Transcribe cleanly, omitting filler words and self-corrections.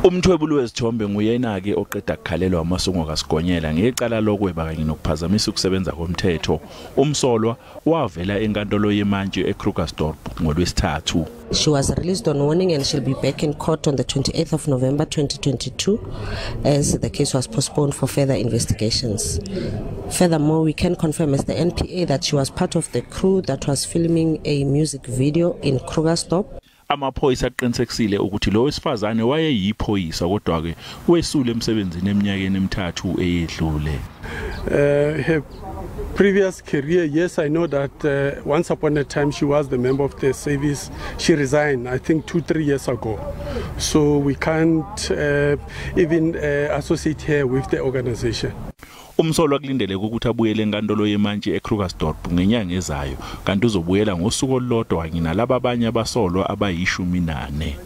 Umthwebuli wezithombe nguyena ke oqeda ukhalelwa amasongo kaSigonyela ngecala lokweba kanye nokuphazamisa ukusebenza komthetho. Umsolwa wavela enkantolo yemanje eKrugersdorp ngoLwesithathu. She was released on warning and she'll be back in court on the 28th of November 2022 as the case was postponed for further investigations. Furthermore, we can confirm as the NPA that she was part of the crew that was filming a music video in Krugersdorp. Amaphoyisa aqinisekisile ukuthi lo wesifazane wayeyiphoyisa kodwa ke wesule emsebenzini eminyakeni emithathu eyedlule. Her previous career, yes, I know that once upon a time she was the member of the service. She resigned, I think 2-3 years ago. So we can't even associate her with the organization. Umsolwa kulindele ukuthi abuyele enkantolo yemanje eKrugersdorp ngenyanga ezayo kanti uzobuyela ngosuku olulodwa kanye nalabo abanye abasolwa abayishumi nane.